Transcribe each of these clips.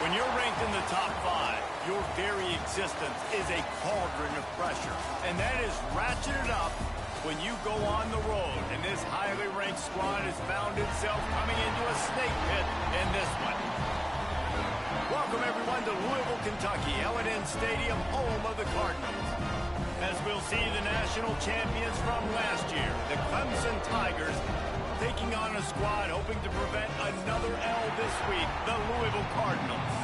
When you're ranked in the top 5, your very existence is a cauldron of pressure. And that is ratcheted up when you go on the road. And this highly ranked squad has found itself coming into a snake pit in this one. Welcome, everyone, to Louisville, Kentucky, L&N Stadium, home of the Cardinals. As we'll see the national champions from last year, the Clemson Tigers, taking on a squad hoping to prevent another L this week, the Louisville Cardinals.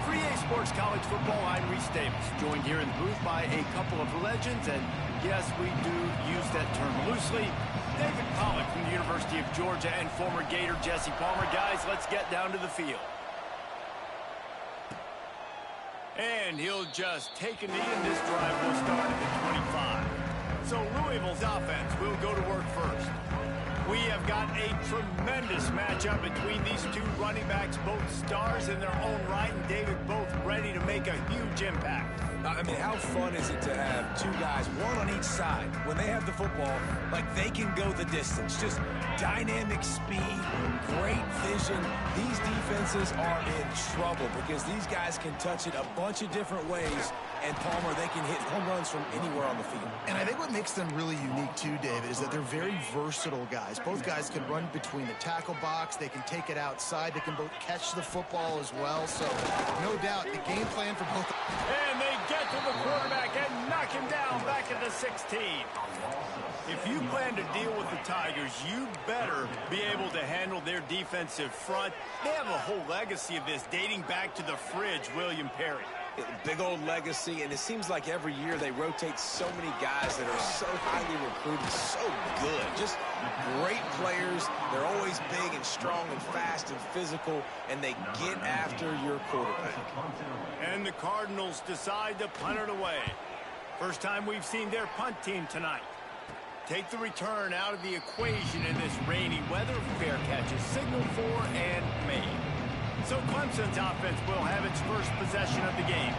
For EA Sports College Football, I'm Reese Davis, joined here in the booth by a couple of legends, and yes, we do use that term loosely. David Pollack from the University of Georgia and former Gator Jesse Palmer. Guys, let's get down to the field. And he'll just take a knee, and this drive will start at the 25. So Louisville's offense will go to work first. We have got a tremendous matchup between these two running backs, both stars in their own right, and David both ready to make a huge impact. I mean, how fun is it to have two guys, one on each side, when they have the football, like they can go the distance. Just dynamic speed, great vision. These defenses are in trouble because these guys can touch it a bunch of different ways, and Palmer, they can hit home runs from anywhere on the field. And I think what makes them really unique too, David, is that they're very versatile guys. Both guys can run between the tackle box. They can take it outside. They can both catch the football as well. So, no doubt, the game plan for both. And they get to the quarterback and knock him down back at the 16. If you plan to deal with the Tigers, you better be able to handle their defensive front. They have a whole legacy of this dating back to the fridge, William Perry. Big old legacy, and it seems like every year they rotate so many guys that are so highly recruited, so good. Just great players. They're always big and strong and fast and physical, and they get after your quarterback. And the Cardinals decide to punt it away. First time we've seen their punt team tonight. Take the return out of the equation in this rainy weather. Fair catch is signaled for and made. So Clemson's offense will have its first possession of the game.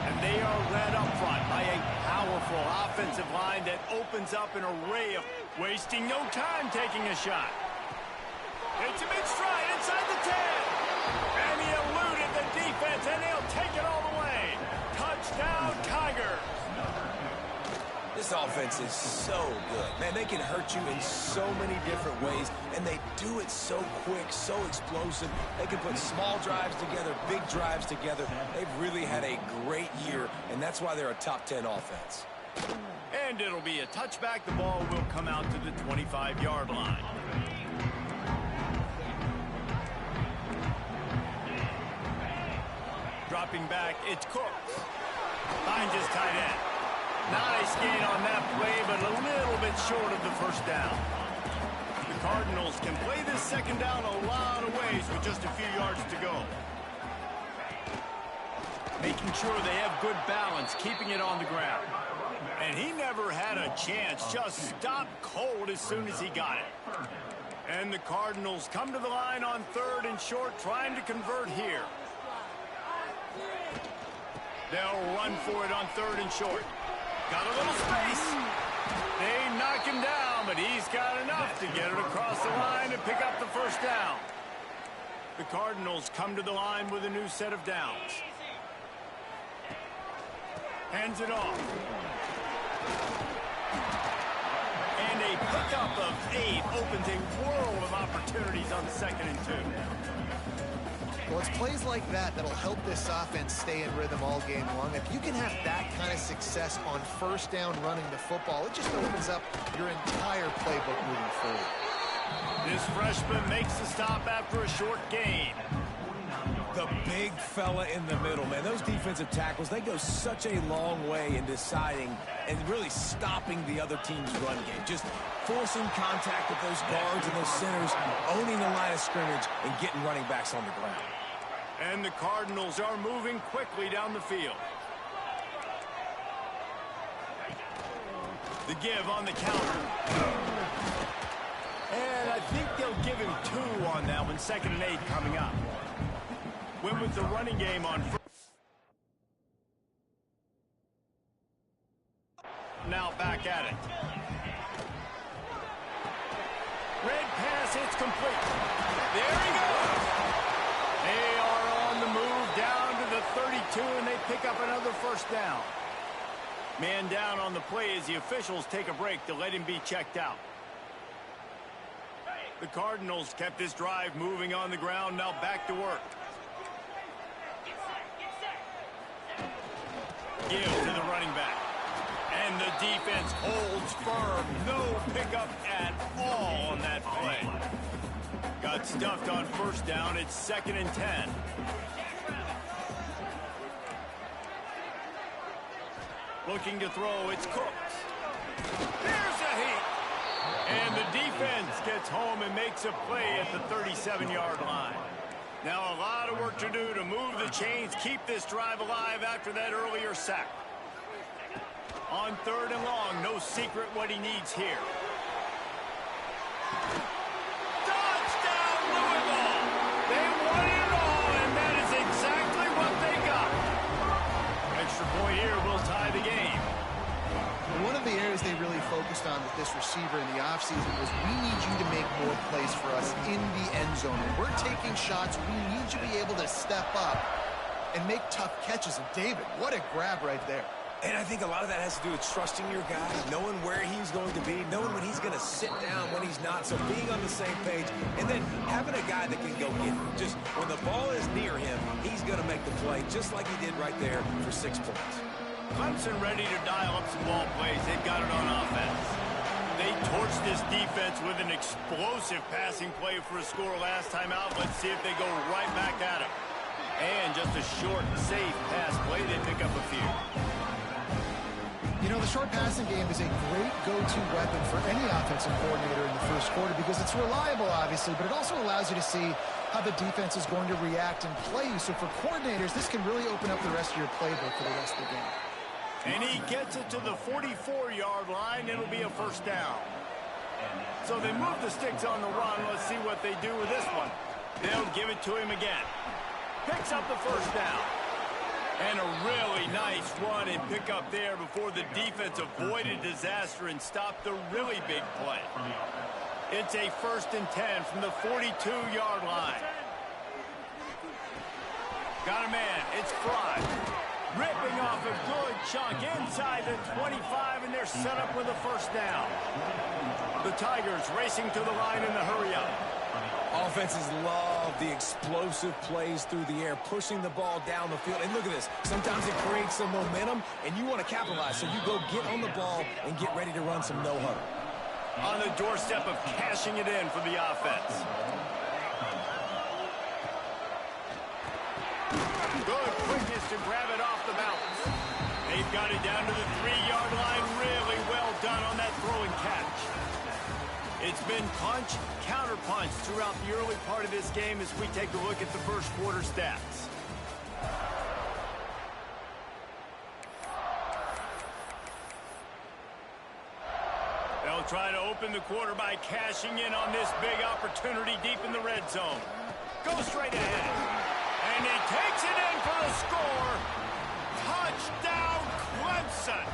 And they are led up front by a powerful offensive line that opens up an array of wasting no time taking a shot. It's a mid-stride inside the 10. And he eluded the defense, and he'll take it all the way. Touchdown, Tigers. This offense is so good. Man, they can hurt you in so many different ways, and they do it so quick, so explosive. They can put small drives together, big drives together. They've really had a great year, and that's why they're a top 10 offense. And it'll be a touchback. The ball will come out to the 25-yard line. Dropping back, it's Cook. Finds his tight end. Nice gain on that play, but a little bit short of the first down. The Cardinals can play this second down a lot of ways with just a few yards to go. Making sure they have good balance, keeping it on the ground. And he never had a chance, just stopped cold as soon as he got it. And the Cardinals come to the line on 3rd and short, trying to convert here. They'll run for it on 3rd and short. Got a little space. They knock him down, but he's got enough to get it across the line and pick up the first down. The Cardinals come to the line with a new set of downs. Hands it off. And a pickup of 8 opens a world of opportunities on 2nd and 2. Well, it's plays like that that'll help this offense stay in rhythm all game long. If you can have that kind of success on first down running the football, it just opens up your entire playbook moving forward. This freshman makes the stop after a short gain. The big fella in the middle, man. Those defensive tackles, they go such a long way in deciding and really stopping the other team's run game. Just forcing contact with those guards and those centers, owning the line of scrimmage, and getting running backs on the ground. And the Cardinals are moving quickly down the field. The give on the counter. And I think they'll give him 2 on that one. 2nd and 8 coming up. Went with the running game on first. Now back at it. Red pass, it's complete. There he goes. They are on the move down pick up another first down. Man down on the play as the officials take a break to let him be checked out. The Cardinals kept this drive moving on the ground, now back to work. Give to the running back. And the defense holds firm. No pickup at all on that play. Got stuffed on first down. It's 2nd and 10. Looking to throw. It's Cooks. There's a heat. And the defense gets home and makes a play at the 37-yard line. Now a lot of work to do to move the chains, keep this drive alive after that earlier sack. On 3rd and long, no secret what he needs here. Touchdown, Louisville! They won it all, and that is exactly what they got. Extra point here will tie the game. One of the areas they really focused on with this receiver in the offseason was we need you to make more plays for us in the end zone. When we're taking shots, we need you to be able to step up and make tough catches. And David, what a grab right there. And I think a lot of that has to do with trusting your guy, knowing where he's going to be, knowing when he's going to sit down, when he's not. So being on the same page, and then having a guy that can go get it. Just when the ball is near him, he's going to make the play, just like he did right there for 6 points. Clemson ready to dial up some ball plays. They've got it on offense. They torched this defense with an explosive passing play for a score last time out. Let's see if they go right back at it. And just a short, safe pass play. They pick up a few. You know, the short passing game is a great go-to weapon for any offensive coordinator in the first quarter because it's reliable, obviously, but it also allows you to see how the defense is going to react and play you. So for coordinators, this can really open up the rest of your playbook for the rest of the game. And he gets it to the 44-yard line. It'll be a first down. So they move the sticks on the run. Let's see what they do with this one. They'll give it to him again. Picks up the first down. And a really nice run and pick up there before the defense avoided disaster and stopped the really big play. It's a 1st and 10 from the 42-yard line. Got a man. It's Fry. Ripping off a good chunk inside the 25, and they're set up with a first down. The Tigers racing to the line in the hurry-up. Offenses love the explosive plays through the air, pushing the ball down the field. And look at this. Sometimes it creates some momentum, and you want to capitalize. So you go get on the ball and get ready to run some no-huddle. On the doorstep of cashing it in for the offense. Good quickness to grab it off the bounce. They've got it down to the 3-yard line. Really well done on that throw and catch. It's been punch, counter punch throughout the early part of this game as we take a look at the first quarter stats. They'll try to open the quarter by cashing in on this big opportunity deep in the red zone. Go straight ahead. And he takes it in for the score. Touchdown, Clemson.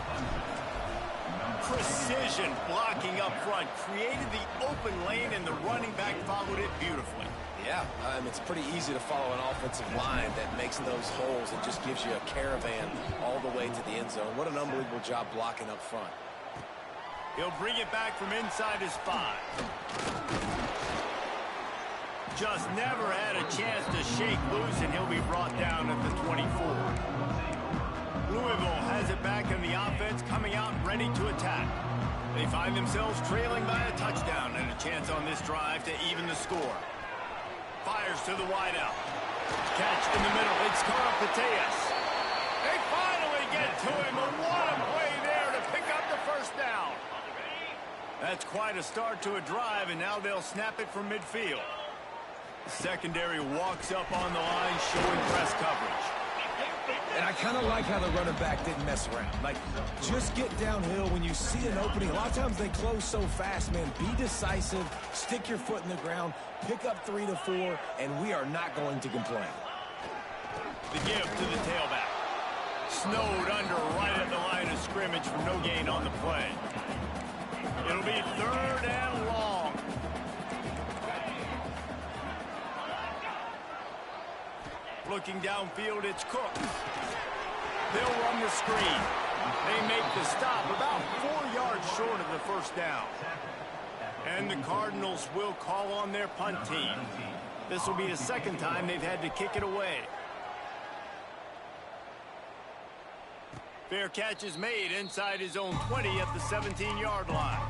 Precision blocking up front created the open lane, and the running back followed it beautifully. Yeah, it's pretty easy to follow an offensive line that makes those holes and just gives you a caravan all the way to the end zone. What an unbelievable job blocking up front. He'll bring it back from inside his 5. Just never had a chance to shake loose, and he'll be brought down at the 24. Louisville has it back in the offense, coming out ready to attack. They find themselves trailing by a touchdown and a chance on this drive to even the score. Fires to the wideout. Catch in the middle. It's caught up Mateus. They finally get to him. And what a play there to pick up the first down. That's quite a start to a drive, and now they'll snap it from midfield. The secondary walks up on the line, showing press coverage. And I kind of like how the running back didn't mess around. Like, just get downhill when you see an opening. A lot of times they close so fast, man. Be decisive, stick your foot in the ground, pick up 3 to 4, and we are not going to complain. The give to the tailback. Snowed under right at the line of scrimmage for no gain on the play. It'll be 3rd and long. Looking downfield, it's Cook. They'll run the screen. They make the stop about 4 yards short of the first down. And the Cardinals will call on their punt team. This will be the second time they've had to kick it away. Fair catch is made inside his own 20 at the 17-yard line.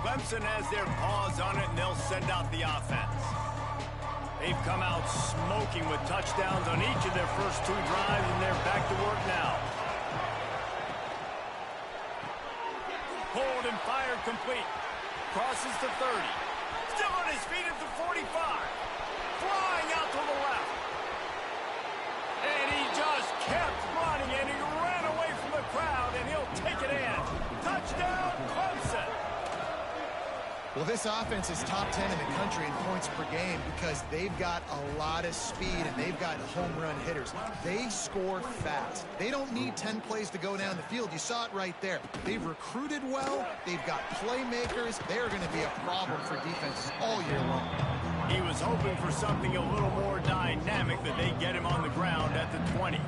Clemson has their paws on it, and they'll send out the offense. They've come out smoking with touchdowns on each of their first 2 drives, and they're back to work now. Pulled and fired complete. Crosses to 30. Still on his feet at the 45. Flying out to the left. And he just kept running, and he ran away from the crowd, and he'll take it in. Touchdown, Clemson. Well, this offense is top 10 in the country in points per game because they've got a lot of speed and they've got home run hitters. They score fast. They don't need 10 plays to go down the field. You saw it right there. They've recruited well. They've got playmakers. They're going to be a problem for defenses all year long. He was hoping for something a little more dynamic, that they get him on the ground at the 20.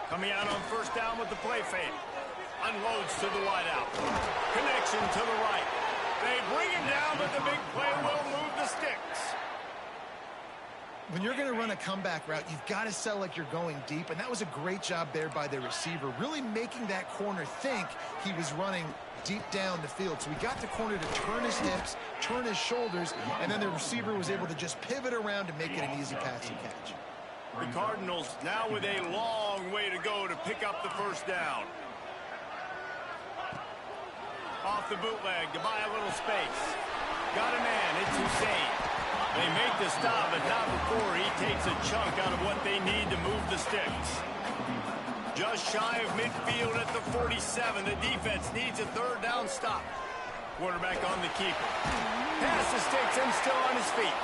Coming out on first down with the play fake. Unloads to the wideout. Connection to the right. They bring him down, but the big play will move the sticks. When you're going to run a comeback route, you've got to sell like you're going deep, and that was a great job there by the receiver, really making that corner think he was running deep down the field. So he got the corner to turn his hips, turn his shoulders, and then the receiver was able to just pivot around to make it an easy pass and catch. The Cardinals now with a long way to go to pick up the first down. Off the bootleg to buy a little space. Got a man, it's Hussein. They make the stop, but not before he takes a chunk out of what they need to move the sticks. Just shy of midfield at the 47. The defense needs a third down stop. Quarterback on the keeper. Pass the sticks and still on his feet.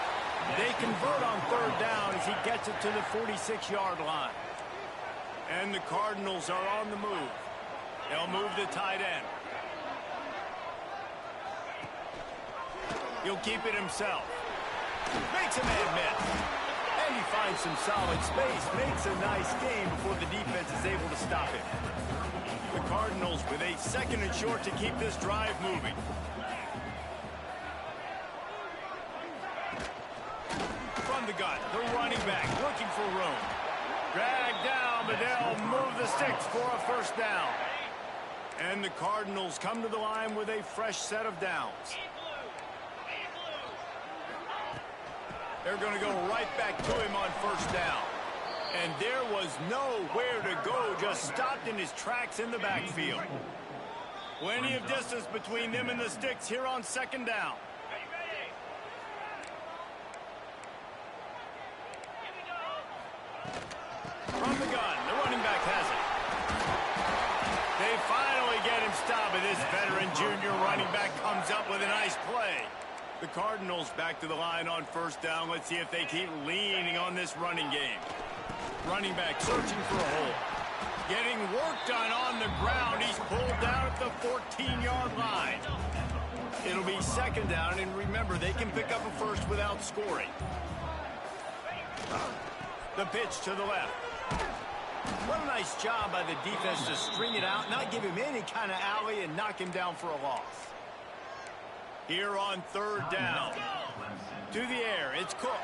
They convert on third down as he gets it to the 46-yard line. And the Cardinals are on the move. They'll move the tight end. He'll keep it himself. Makes a man miss. And he finds some solid space. Makes a nice game before the defense is able to stop him. The Cardinals with a second and short to keep this drive moving. From the gun, the running back looking for room. Dragged down, but they'll move the sticks for a first down. And the Cardinals come to the line with a fresh set of downs. They're going to go right back to him on first down. And there was nowhere to go, just stopped in his tracks in the backfield. Plenty of distance between them and the sticks here on second down. From the gun, the running back has it. They finally get him stopped, and this veteran junior running back comes up with a nice play. The Cardinals back to the line on first down. Let's see if they keep leaning on this running game. Running back searching for a hole. Getting work done on the ground. He's pulled down at the 14-yard line. It'll be second down, and remember, they can pick up a first without scoring. The pitch to the left. What a nice job by the defense to string it out, not give him any kind of alley, and knock him down for a loss. Here on third down. To the air, it's Cook.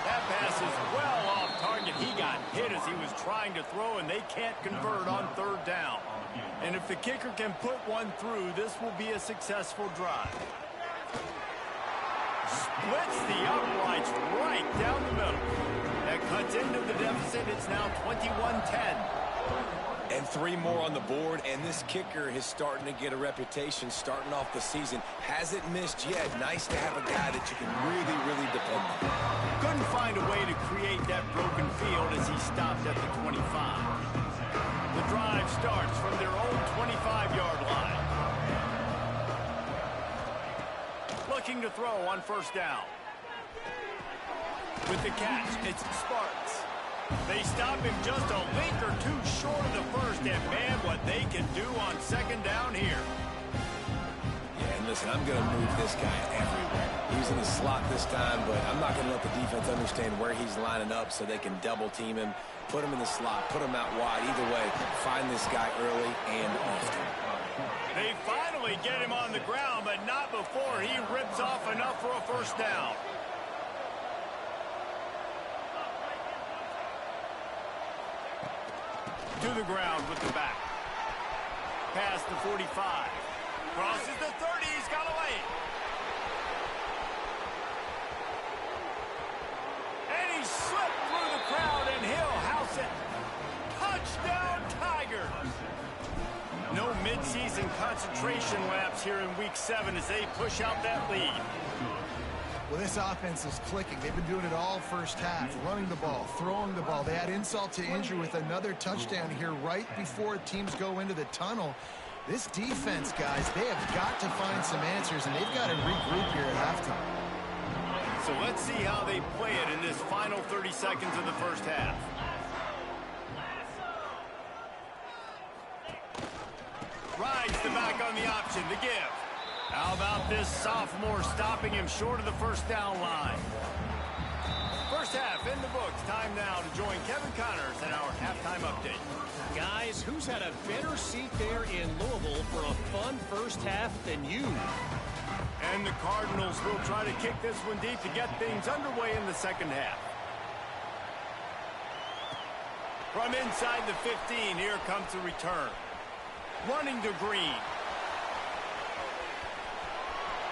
That pass is well off target. He got hit as he was trying to throw, and they can't convert on third down. And if the kicker can put one through, this will be a successful drive. Splits the uprights right down the middle. That cuts into the deficit. It's now 21-10. And 3 more on the board, and this kicker is starting to get a reputation starting off the season. Hasn't missed yet. Nice to have a guy that you can really, really depend on. Couldn't find a way to create that broken field as he stopped at the 25. The drive starts from their own 25-yard line. Looking to throw on first down. With the catch, it's Sparks. They stop him just a link or two short of the first, and man, what they can do on second down here. Yeah, and the listen, I'm going to move this guy everywhere. He's in the slot this time, but I'm not going to let the defense understand where he's lining up so they can double team him, put him in the slot, put him out wide. Either way, find this guy early and often. They finally get him on the ground, but not before he rips off enough for a first down. To the ground with the back. Past the 45. Crosses the 30. He's got away. And he slipped through the crowd, and he'll house it. Touchdown, Tigers. No midseason concentration laps here in Week 7 as they push out that lead. Well, this offense is clicking. They've been doing it all first half, running the ball, throwing the ball. They had insult to injury with another touchdown here right before teams go into the tunnel. This defense, guys, they have got to find some answers, and they've got to regroup here at halftime. So let's see how they play it in this final 30 seconds of the first half. Rides the back on the option, the give. How about this sophomore stopping him short of the first down line? First half in the books. Time now to join Kevin Connors in our halftime update. Guys, who's had a better seat there in Louisville for a fun first half than you? And the Cardinals will try to kick this one deep to get things underway in the second half. From inside the 15, here comes the return. Running to Green.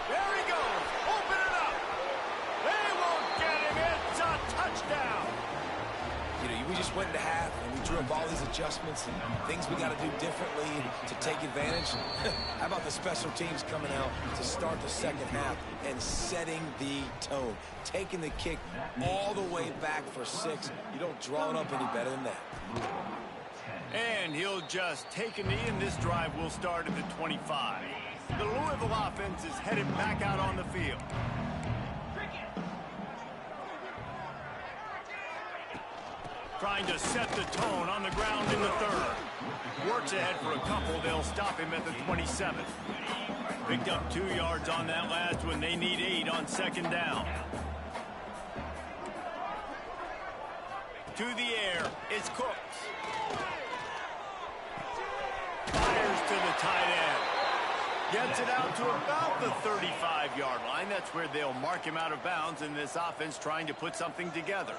There he goes. Open it up. They won't get him. It's a touchdown. You know, we just went into half, and we drew up all these adjustments and things we got to do differently to take advantage. How about the special teams coming out to start the second half and setting the tone, taking the kick all the way back for 6. You don't draw it up any better than that. And he'll just take a knee, and this drive will start at the 25. The Louisville offense is headed back out on the field. Trying to set the tone on the ground in the third. Works ahead for a couple. They'll stop him at the 27. Picked up 2 yards on that last one. They need 8 on second down. To the air. It's Cooks. Fires to the tight end. Gets it out to about the 35-yard line. That's where they'll mark him out of bounds in this offense trying to put something together.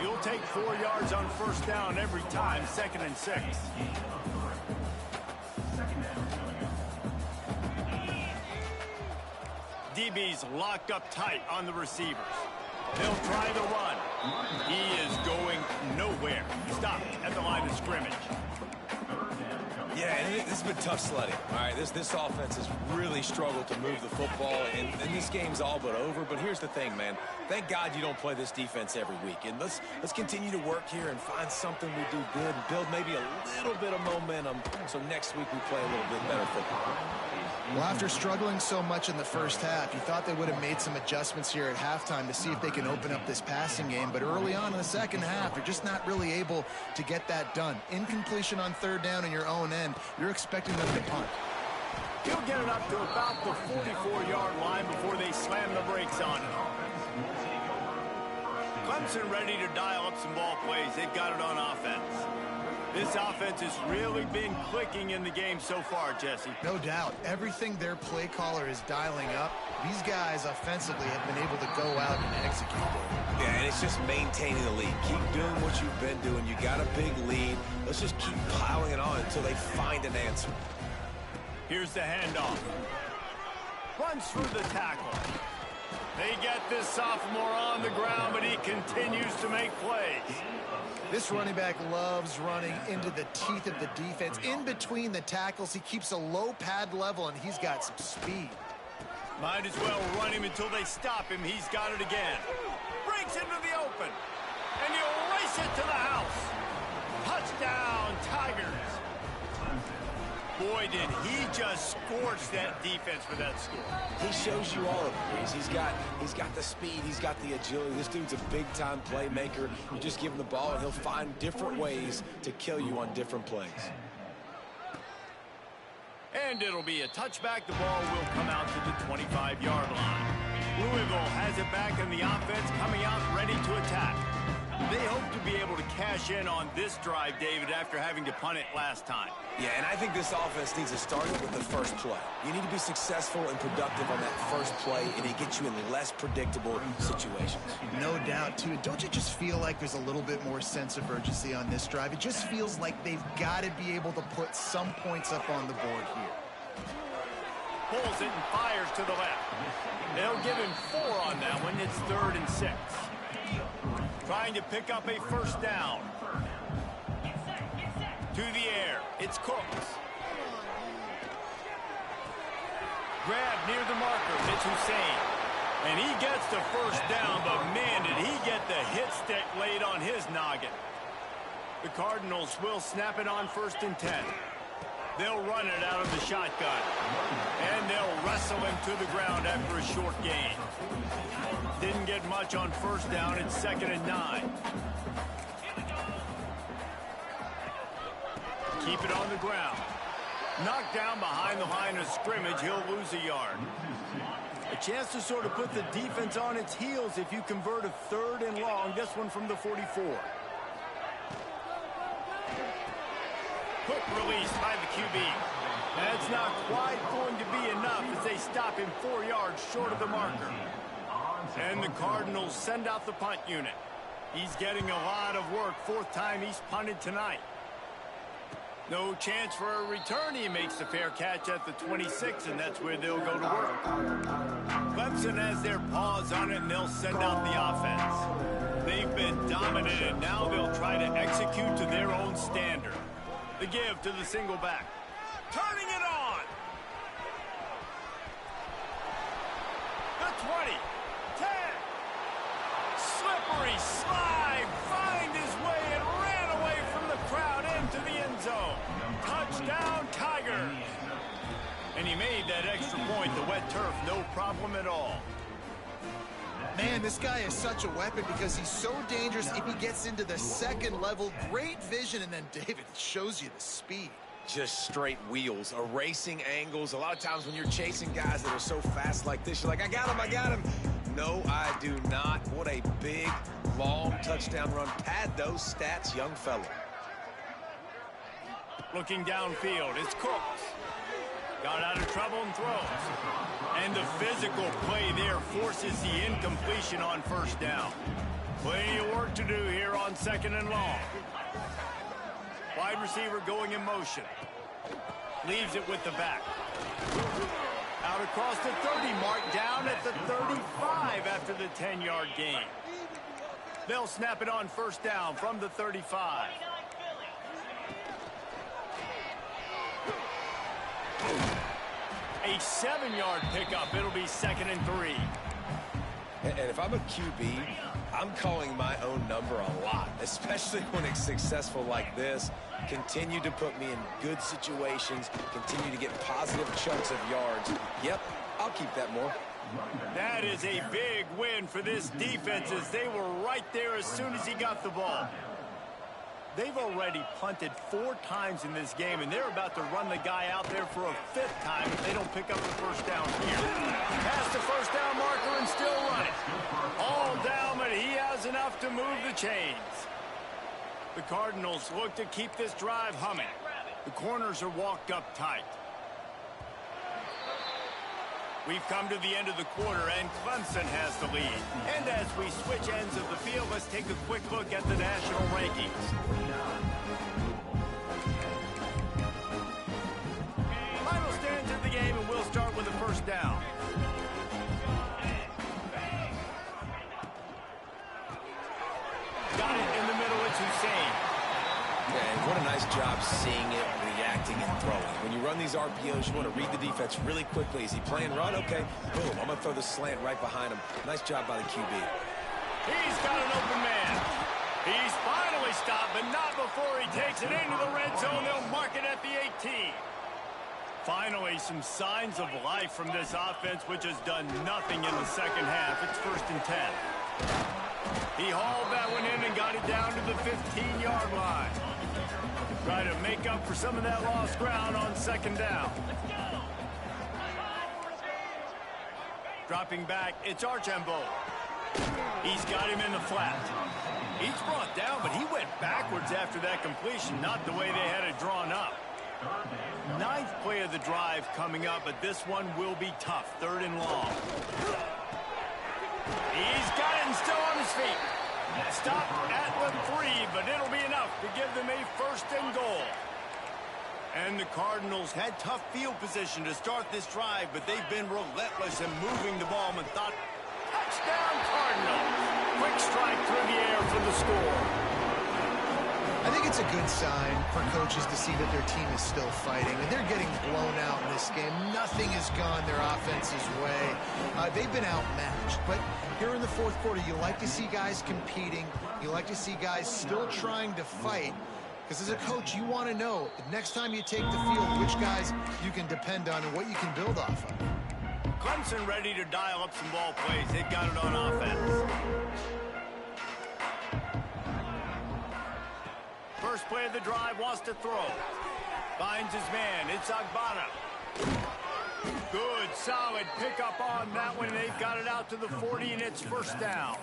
You'll take 4 yards on first down every time, 2nd and 6. DB's locked up tight on the receivers. They'll try the run. He is going nowhere. Stopped at the line of scrimmage. Yeah, and this has been tough sledding. All right, this offense has really struggled to move the football, and this game's all but over. But here's the thing, man. Thank God you don't play this defense every week. And let's continue to work here and find something we do good and build maybe a little bit of momentum so next week we play a little bit better football. Well, after struggling so much in the first half, you thought they would have made some adjustments here at halftime to see if they can open up this passing game. But early on in the second half, they're just not really able to get that done. Incompletion on third down in your own end. You're expecting them to punt. He'll get it up to about the 44-yard line before they slam the brakes on him. Clemson ready to dial up some ball plays. They've got it on offense. This offense has really been clicking in the game so far, Jesse. No doubt. Everything their play caller is dialing up, these guys offensively have been able to go out and execute. Yeah, and it's just maintaining the lead. Keep doing what you've been doing. You got a big lead. Let's just keep piling it on until they find an answer. Here's the handoff. Runs through the tackle. They get this sophomore on the ground, but he continues to make plays. This running back loves running into the teeth of the defense. In between the tackles, he keeps a low pad level, and he's got some speed. Might as well run him until they stop him. He's got it again. Breaks into the open. And he'll race it to the house. Touchdown, Tigers. Boy, did he just scorch that defense for that score. He shows you all of it. He's got the speed. He's got the agility. This dude's a big-time playmaker. You just give him the ball, and he'll find different ways to kill you on different plays. And it'll be a touchback. The ball will come out to the 25-yard line. Louisville has it back in the offense, coming out ready to attack. They hope to be able to cash in on this drive, David, after having to punt it last time. Yeah, and I think this offense needs to start with the first play. You need to be successful and productive on that first play, and it gets you in less predictable situations. No doubt, too. Don't you just feel like there's a little bit more sense of urgency on this drive? It just feels like they've got to be able to put some points up on the board here. Pulls it and fires to the left. They'll give him 4 on that one. It's 3rd and 6. Trying to pick up a first down. To the air. It's Cooks. Grab near the marker. It's Hussein. And he gets the first down, but man, did he get the hit stick laid on his noggin. The Cardinals will snap it on 1st and 10. They'll run it out of the shotgun. And they'll wrestle him to the ground after a short gain. Didn't get much on first down. It's 2nd and 9. Keep it on the ground. Knocked down behind the line of scrimmage. He'll lose a yard. A chance to sort of put the defense on its heels if you convert a 3rd and long. This one from the 44. Quick release by the QB. That's not quite going to be enough as they stop him 4 yards short of the marker. And the Cardinals send out the punt unit. He's getting a lot of work. 4th time he's punted tonight. No chance for a return. He makes the fair catch at the 26, and that's where they'll go to work. Clemson has their paws on it, and they'll send out the offense. They've been dominated. Now they'll try to execute to their own standard. The give to the single back. Turning it on. The 20. 10. Slippery slide. Find his way and ran away from the crowd into the end zone. Touchdown, Tigers. And he made that extra point. The wet turf, no problem at all. Man, this guy is such a weapon because he's so dangerous if he gets into the 2nd level. Great vision, and then David shows you the speed. Just straight wheels, erasing angles. A lot of times when you're chasing guys that are so fast like this, you're like, I got him. No, I do not. What a big, long touchdown run. Pad those stats, young fella. Looking downfield, it's Cooks. Got out of trouble and throws. And the physical play there forces the incompletion on 1st down. Plenty of work to do here on 2nd and long. Wide receiver going in motion. Leaves it with the back. Out across the 30 mark, down at the 35 after the 10-yard gain. They'll snap it on 1st down from the 35. A 7-yard pickup. It'll be 2nd and 3. And if I'm a QB, I'm calling my own number a lot, especially when it's successful like this. Continue to put me in good situations, continue to get positive chunks of yards. Yep, I'll keep that more. That is a big win for this defense as they were right there as soon as he got the ball. They've already punted 4 times in this game, and they're about to run the guy out there for a 5th time if they don't pick up the first down here. Past the first down marker and still running. All down, but he has enough to move the chains. The Cardinals look to keep this drive humming. The corners are walked up tight. We've come to the end of the quarter, and Clemson has the lead. And as we switch ends of the field, let's take a quick look at the national rankings. Final stands of the game, and we'll start with the first down. Got it in the middle. It's Hussein. And what a nice job seeing it, reacting, and throwing. When you run these RPOs, you want to read the defense really quickly. Is he playing run? Okay, boom. I'm going to throw the slant right behind him. Nice job by the QB. He's got an open man. He's finally stopped, but not before he takes it into the red zone. They'll mark it at the 18. Finally, some signs of life from this offense, which has done nothing in the second half. It's 1st and 10. He hauled that one in and got it down to the 15-yard line. Try to make up for some of that lost ground on 2nd down. Dropping back, it's Archambault. He's got him in the flat. He's brought down, but he went backwards after that completion, not the way they had it drawn up. 9th play of the drive coming up, but this one will be tough. 3rd and long. He's got it and still on his feet. Stop at the 3, but it'll be enough to give them a 1st and goal. And the Cardinals had tough field position to start this drive, but they've been relentless in moving the ball. And thought, touchdown Cardinals. Quick strike through the air for the score. I think it's a good sign for coaches to see that their team is still fighting, and they're getting blown out in this game. Nothing has gone their offense's way. They've been outmatched, but here in the 4th quarter, you like to see guys competing. You like to see guys still trying to fight, because as a coach, you want to know the next time you take the field, which guys you can depend on and what you can build off of. Clemson ready to dial up some ball plays. They've got it on offense. First play of the drive, wants to throw. Finds his man. It's Agbana. Good, solid pickup on that one. They've got it out to the 40, and it's 1st down.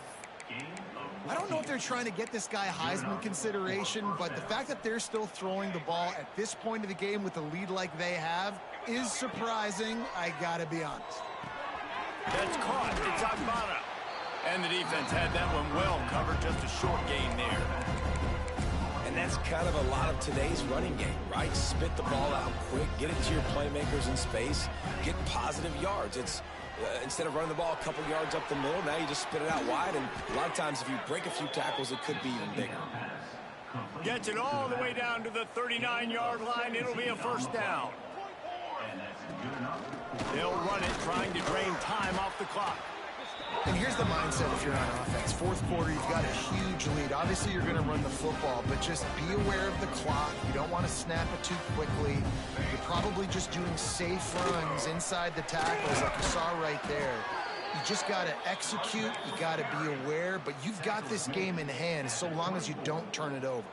I don't know if they're trying to get this guy Heisman consideration, but the fact that they're still throwing the ball at this point of the game with a lead like they have is surprising, I gotta be honest. That's caught. It's Agbana. And the defense had that one well covered. Just a short gain there. And that's kind of a lot of today's running game, right? Spit the ball out quick, get it to your playmakers in space, get positive yards. It's instead of running the ball a couple yards up the middle, now you just spit it out wide, and a lot of times if you break a few tackles, it could be even bigger. Gets it all the way down to the 39-yard line. It'll be a 1st down. They'll run it, trying to drain time off the clock. And here's the mindset if you're on offense. 4th quarter, you've got a huge lead. Obviously, you're going to run the football, but just be aware of the clock. You don't want to snap it too quickly. You're probably just doing safe runs inside the tackles like you saw right there. You just got to execute. You got to be aware, but you've got this game in hand so long as you don't turn it over.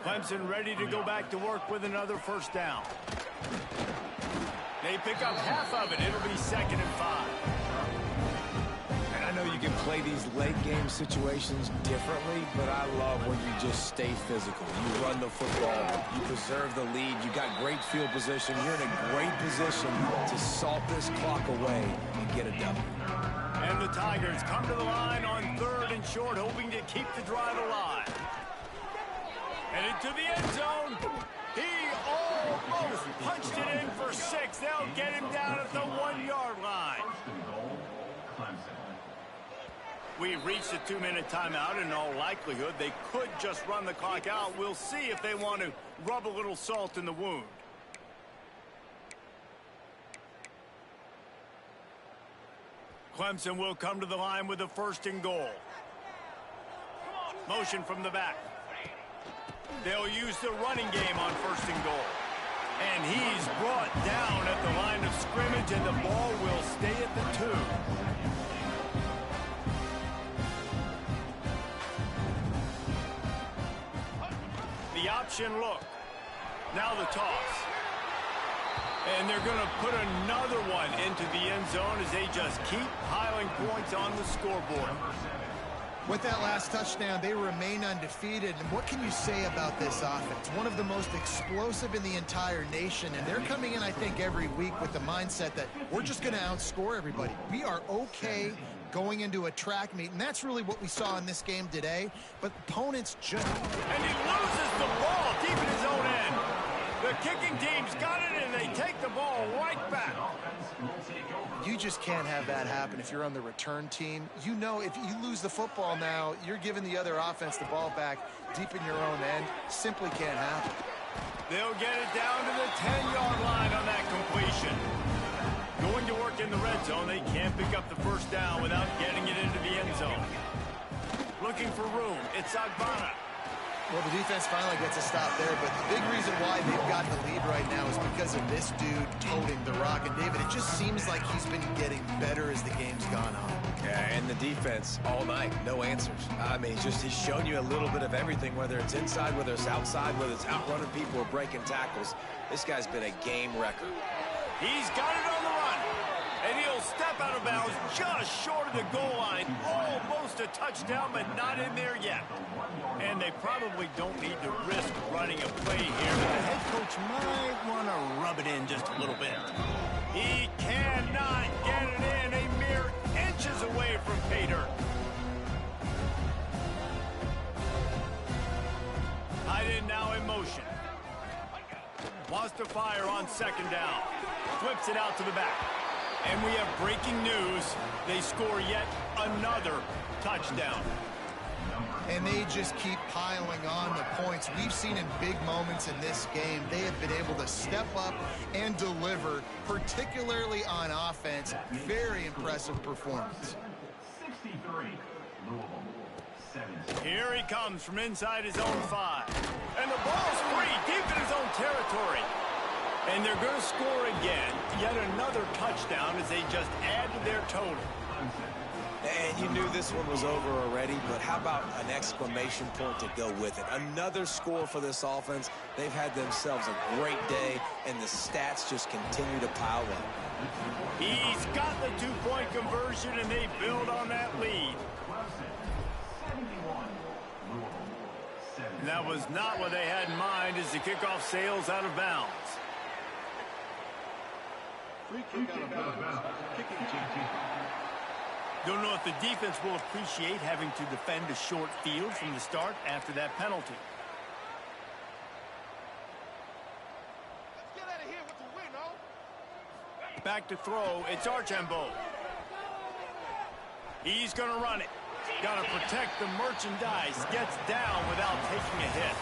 Clemson ready to go back to work with another 1st down. They pick up half of it. It'll be 2nd and 5. I know you can play these late game situations differently, but I love when you just stay physical. You run the football, you preserve the lead, you got great field position, you're in a great position to salt this clock away and get a W. And the Tigers come to the line on 3rd and short, hoping to keep the drive alive. Headed to the end zone. He almost punched it in for 6. They'll get him down at the 1-yard line. We've reached a 2-minute timeout. In all likelihood, they could just run the clock out. We'll see if they want to rub a little salt in the wound. Clemson will come to the line with a 1st and goal. Motion from the back. They'll use the running game on 1st and goal. And he's brought down at the line of scrimmage, and the ball will stay at the 2. The option look. Now the toss. And they're going to put another one into the end zone as they just keep piling points on the scoreboard. With that last touchdown, they remain undefeated. And what can you say about this offense? One of the most explosive in the entire nation. And they're coming in, I think, every week with the mindset that we're just going to outscore everybody. We are okay going into a track meet, and that's really what we saw in this game today. But opponents just... And he loses the ball deep in his own end. The kicking team's got it, and they take the ball right back. You just can't have that happen if you're on the return team. You know if you lose the football now, you're giving the other offense the ball back deep in your own end. Simply can't happen. They'll get it down to the 10-yard line on that completion. Going to work in the red zone, they can't pick up the 1st down without getting it into the end zone. Looking for room, it's Agbana. Well, the defense finally gets a stop there, but the big reason why they've got the lead right now is because of this dude toting the rock. And, David, it just seems like he's been getting better as the game's gone on. Yeah, and the defense all night, no answers. I mean, he's shown you a little bit of everything, whether it's inside, whether it's outside, whether it's outrunning people or breaking tackles. This guy's been a game wrecker. He's got it on the run. And he'll step out of bounds just short of the goal line. Almost a touchdown, but not in there yet. And they probably don't need to risk running a play here, but the head coach might want to rub it in just a little bit. He cannot get it in, a mere inches away from pay dirt. Tight end now in motion. Wants to fire on second down. Flips it out to the back. And we have breaking news. They score yet another touchdown. And they just keep piling on the points. We've seen in big moments in this game, they have been able to step up and deliver, particularly on offense. Very impressive performance. 63, Louisville, 17. Here he comes from inside his own 5. And the ball's free, deep in his own territory. And they're going to score again. Yet another touchdown as they just add to their total. And you knew this one was over already, but how about an exclamation point to go with it? Another score for this offense. They've had themselves a great day, and the stats just continue to pile up. He's got the 2-point conversion, and they build on that lead. And that was not what they had in mind as the kickoff sails out of bounds. Free kick out of bounds. Kicking team. Don't know if the defense will appreciate having to defend a short field from the start after that penalty. Let's get out of here with the win, oh. Back to throw, it's Archambault. He's going to run it. Got to protect the merchandise. Gets down without taking a hit.